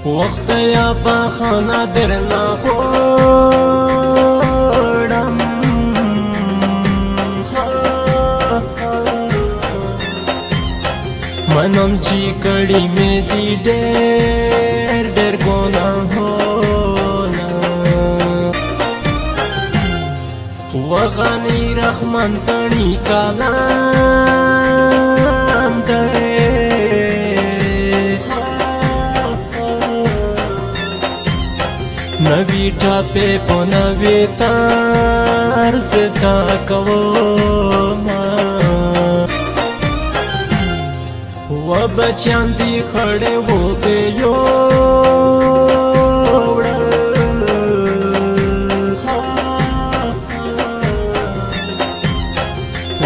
وخت یا بخانه درنه غواړم منم چې کړي مې دي ډېر ډېر ګناهونه وغني رحمان تڼي کلام دی نوی ټاپې په نوی طرز زده کومه و بچیان دي خړې وبې یوړل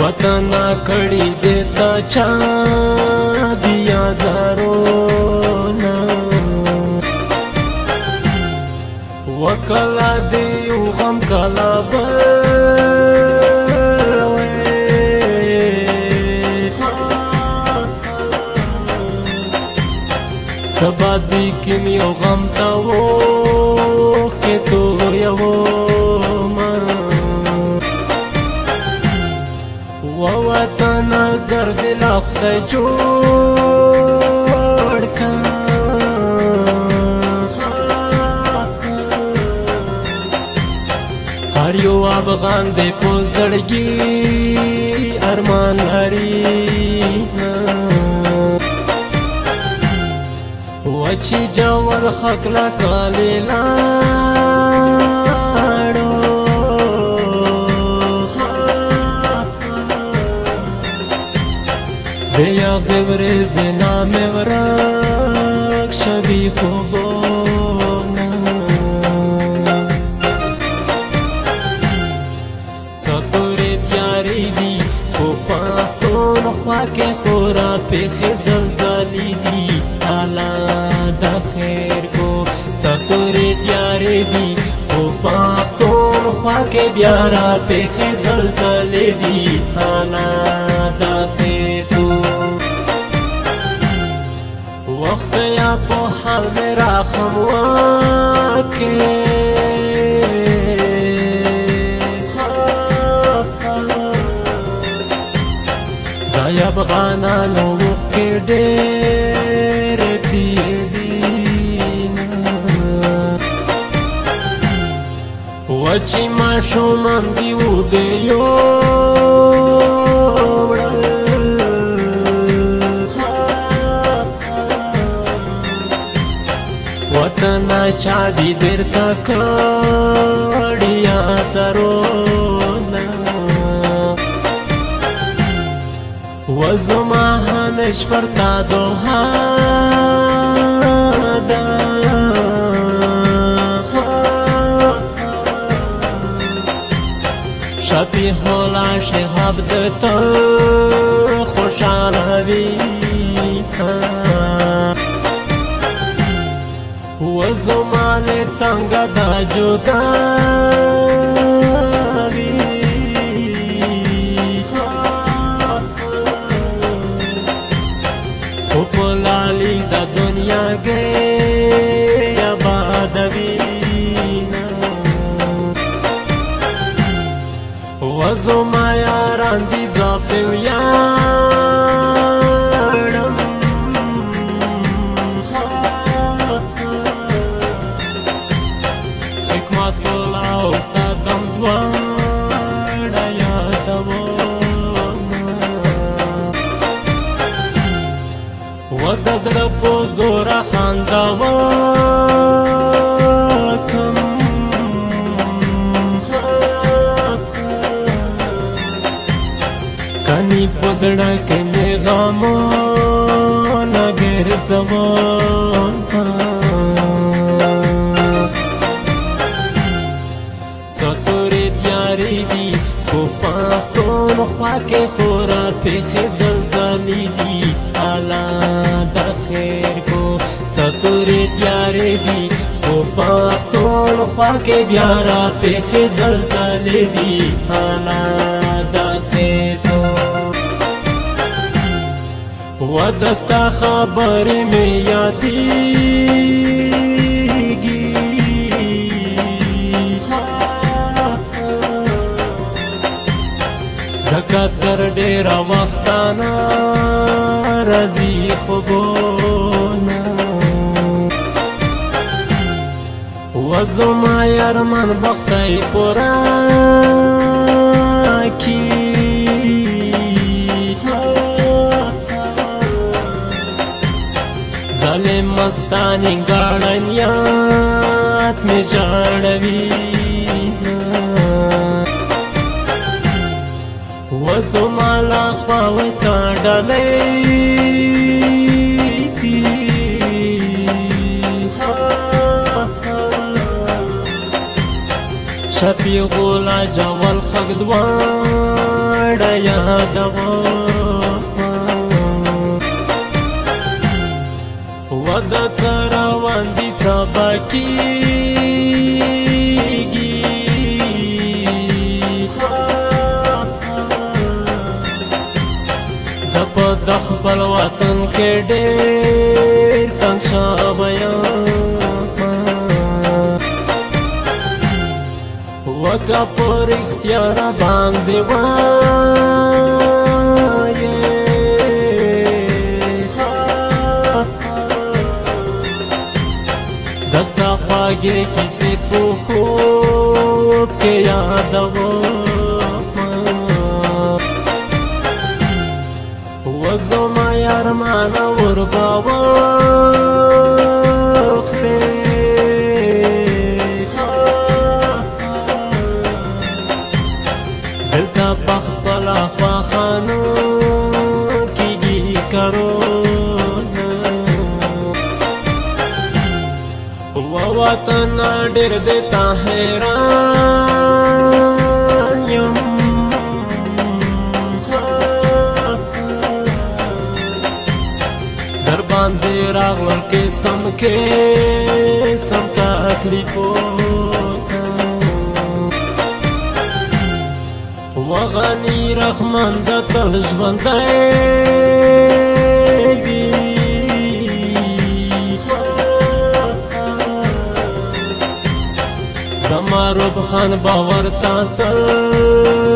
وطن کړي دې تا چا بیا زارونه وکلا دی غم کلا سبا دی کم یو غم تا و که تو یو و وطن زرد لخت جوړ کن هر یو افغان دی په زړګي ارمان لري وچی جوال حق لا کالی لاړو بیا غبر زنا میں ورک شبی خوبونا سطوری تیاری دی کو پاختون خوا کے خورا پیخ زلزالی دی آلا دا خیر کو سطوری تیاری دی کو پاختون خوا کے بیارا پیخ زلزالی دی آلا دا خیر کو وقت یا په حال میں راخم واکے دای افغانانو وخت کې ډېر دینا وچی ماشومان دی وبې یوړل وطن چا دی درته کړي اثرونه وزما همیش پر تا دوها ده شفیع الله شهاب د تل خوشحاله وي وزمانه څنګه دا جدا وي او په لالی د دنیا کې آباد وي وزما یاران دي زاپو یارم حکمت الله او صدم دواړه یادوم و د زړه په زوره خندا وکم کنی په زړه کې مې غمونه ګرځوم سطورې تیارې دي په پښتون خوا کې خورا پېښې زلزلې دي الله د خیر کو سطورې تیارې دي په پښتون خوا کې بیا را پېښې زلزلې دي الله د خیر کو و دستا خبرې مې یادېږي حقیقت تر ډېره وختانه راځي خوبونه وزما یارمان بختی پورا کی ظالم مستانی گاڑنیات می جاڑوی وزما لاخواوی تا ڈلی شپی غولا جوال خگ دوارا یادوا ودا چراوان دی چاباکیگی زپا دخبل وطن کے ډیر تنگ شابیان وکا پر اختیار باندې وایې دستا خواږې کیسې په خوب کې یادوم وزما یارمانه ورباوخلې دلتا پخپلا خواخانو کیگی کرونا ووطن ډیر دیتا حیران یم در باندې راغلل قسم قسم تکلیفونه وغنی رحمان د تل ژوندی وي زما روب خان باور تا تل